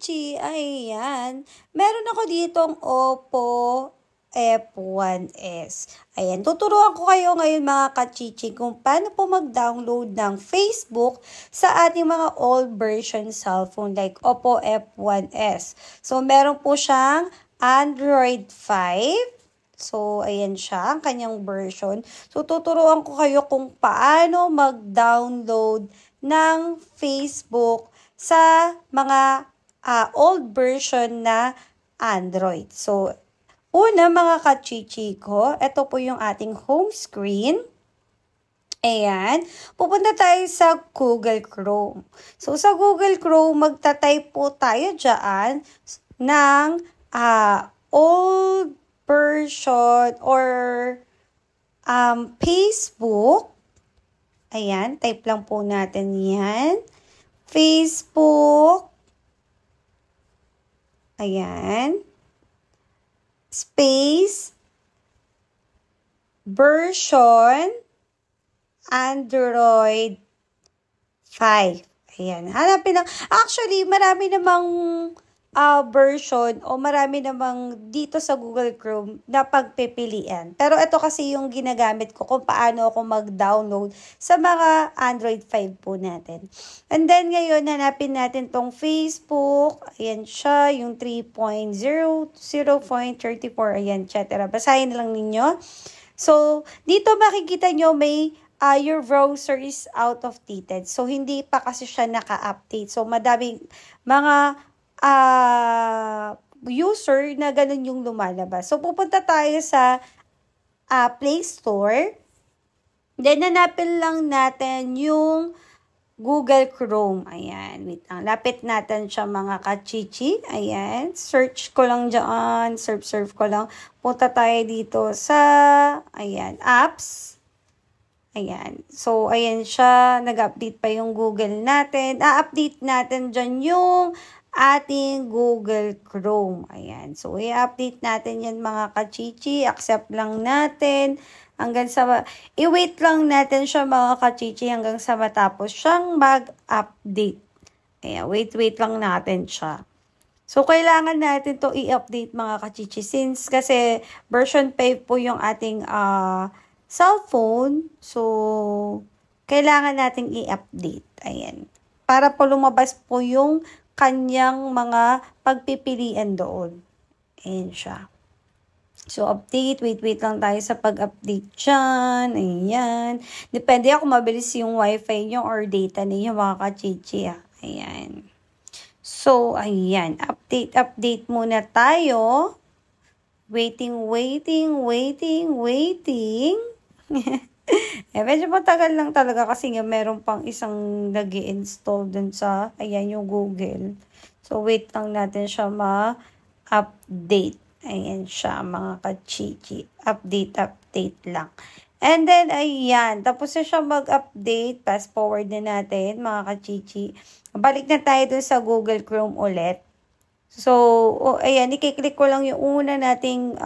Chichi, ayan. Meron ako ditong Oppo F1S. Ayan, tuturuan ko kayo ngayon mga kachichi kung paano po mag-download ng Facebook sa ating mga old version cellphone like Oppo F1S. So, meron po siyang Android 5. So, ayan siya, ang kanyang version. So, tuturuan ko kayo kung paano mag-download ng Facebook sa mga old version na Android. So, una mga kachichi ko, ito po yung ating home screen. Ayan, pupunta tayo sa Google Chrome. So, sa Google Chrome, magta-type po tayo dyan ng old version or Facebook. Ayan, type lang po natin yan. Facebook. Ayan. Space. Version. Android 5. Ayan. Hanapin lang. Actually, marami namang version o marami namang dito sa Google Chrome na pagpipilian. Pero ito kasi yung ginagamit ko kung paano ako mag-download sa mga Android 5 po natin. And then ngayon, hanapin natin tong Facebook. Ayan siya, yung 3.0, 0.34, ayan, etc. Basahin na lang ninyo. So, dito makikita nyo may your browser is out of dated. So, hindi pa kasi siya naka-update. So, madaming mga user na ganun yung lumalabas. So, pupunta tayo sa Play Store. Then, hanapin lang natin yung Google Chrome. Ayan, wait lang. Lapit natin siya mga kachichi. Ayan, search ko lang dyan. Surf ko lang. Punta tayo dito sa, ayan, apps. Ayan. So, ayan siya. Nag-update pa yung Google natin. A-update natin dyan yung ating Google Chrome. Ayan. So, i-update natin yan mga kachichi. Accept lang natin. Hanggang sa, i-wait lang natin siya mga kachichi hanggang sa matapos siyang mag-update. Ayan. Wait lang natin siya. So, kailangan natin to i-update mga kachichi. Since kasi version 5 po yung ating cellphone. So, kailangan nating i-update. Ayan. Para po lumabas po yung kanyang mga pagpipilian doon. Ayan siya. So, update. Wait lang tayo sa pag-update dyan. Ayan. Depende kung mabilis yung wifi nyo or data niyo mga kachichi. Ayan. So, ayan. Update muna tayo. Waiting. Medyo matagal lang talaga kasi nga meron pang isang nag-i-install dun sa, ayan, yung Google. So, wait lang natin siya ma-update. Ayan siya, mga kachichi. Update lang. And then, ayan, tapos na siya mag-update. Fast forward na natin, mga kachichi. Balik na tayo dun sa Google Chrome ulit. So, ayan, ikiklik ko lang yung una nating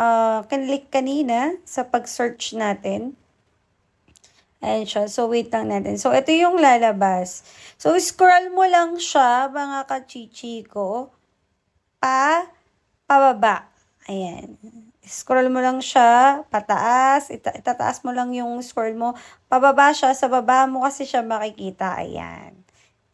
kinlik kanina sa pag-search natin. Ayan siya. So, wait lang natin. So, ito yung lalabas. So, scroll mo lang siya, mga kachichi ko, pababa. Ayan. Scroll mo lang siya, pataas. Itataas mo lang yung scroll mo. Pababa siya. Sa baba mo kasi siya makikita. Ayan.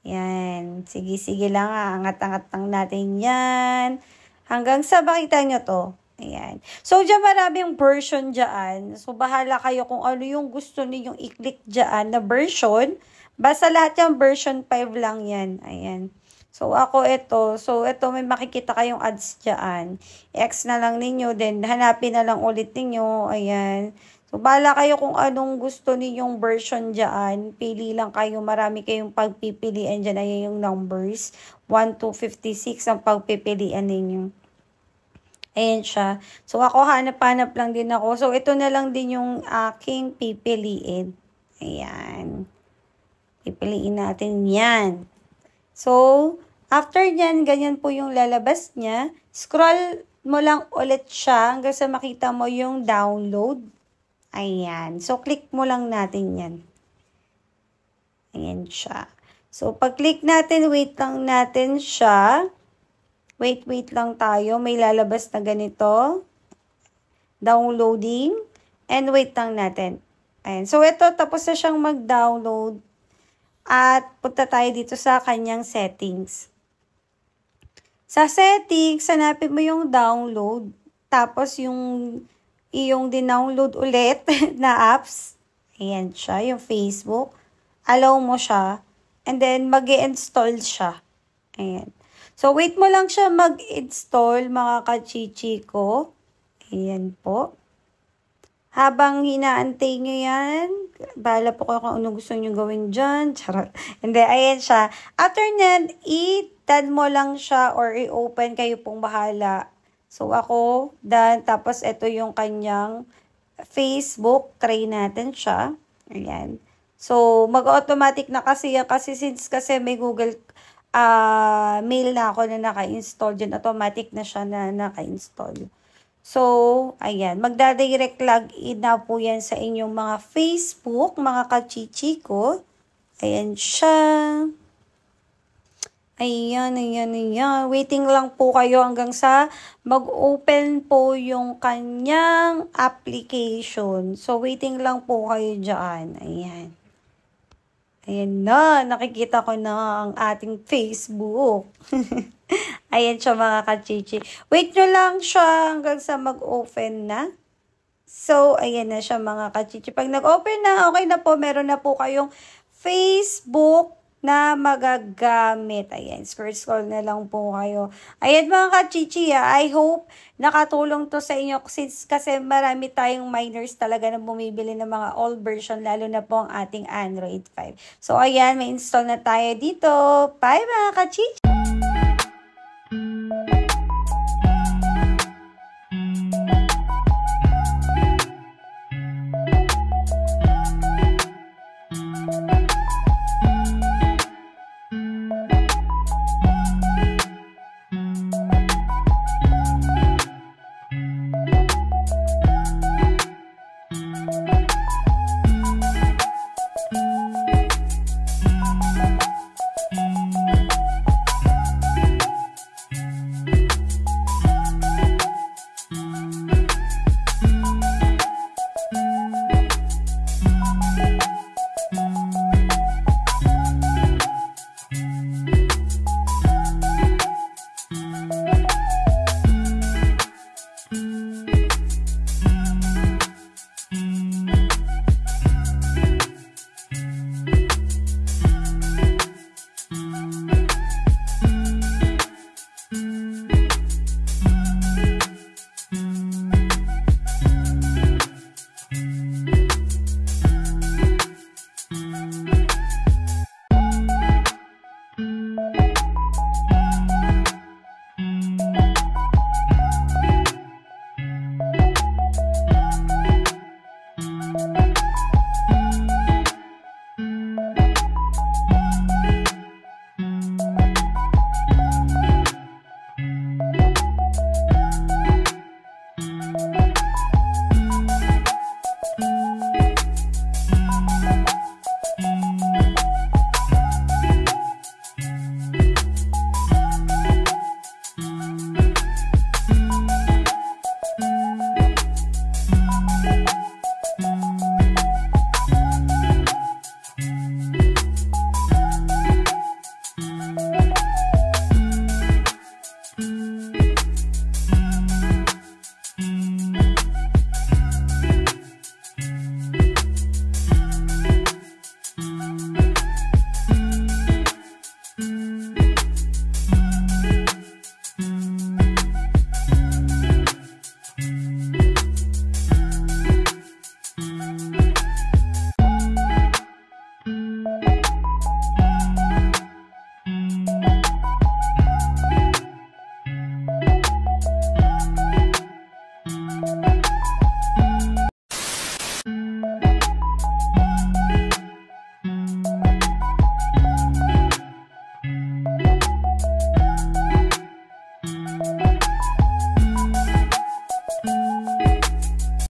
Ayan. Sige lang. Angat-angat lang natin yan. Hanggang sa makita nyo to. Ayan. So, dyan maraming version dyan. So, bahala kayo kung ano yung gusto ninyong i-click dyan na version. Basta lahat yung version 5 lang yan. Ayan. So, ako ito. So, ito may makikita kayong ads dyan. X na lang ninyo. Then, hanapin na lang ulit ninyo. Ayan. So, bahala kayo kung anong gusto ninyong version dyan. Pili lang kayo. Marami kayong pagpipilian dyan. Ayan yung numbers. 1 to 56 ang pagpipilian ninyo. Ayan siya. So, ako hanap-hanap lang din ako. So, ito na lang din yung aking pipiliin. Ayan. Pipiliin natin yan. So, after nyan, ganyan po yung lalabas niya. Scroll mo lang ulit siya hanggang sa makita mo yung download. Ayan. So, click mo lang natin yan. Ayan siya. So, pag-click natin, wait lang natin siya. Wait lang tayo. May lalabas na ganito. Downloading. And wait lang natin. Ayan. So, ito, tapos na siyang mag-download. At punta tayo dito sa kanyang settings. Sa settings, hanapin mo yung download. Tapos, yung dinownload ulit na apps. Ayan siya, yung Facebook. Allow mo siya. And then, mag-i-install siya. Ayan. So, wait mo lang siya mag-install, mga kachichi ko. Ayan po. Habang hinaantay nyo yan, bahala po kayo kung ano gusto nyo gawin dyan. Charot. And then, ayan siya. After nyan, i-tad mo lang siya or i-open, kayo pong bahala. So, ako, done. Tapos, ito yung kanyang Facebook. Try natin siya. Ayan. So, mag-automatic na kasi yan. Kasi since may Google mail na ako na naka-install dyan, automatic na siya na naka-install. So, ayan, magda-direct login na po yan sa inyong mga Facebook, mga kachichi ko. Ayan siya. Ayan. Waiting lang po kayo hanggang sa mag-open po yung kanyang application. So, waiting lang po kayo dyan. Ayan. Ayan na, nakikita ko na ang ating Facebook. Ayan siya mga kachichi. Wait nyo lang siya hanggang sa mag-open na. So, ayan na siya mga kachichi. Pag nag-open na, okay na po. Meron na po kayong Facebook na magagamit. Ayan, scroll na lang po kayo. Ayan mga kachichi, I hope nakatulong to sa inyo since kasi marami tayong minors talaga na bumibili ng mga old version, lalo na po ang ating Android 5. So, ayan, may install na tayo dito. Bye mga kachichi!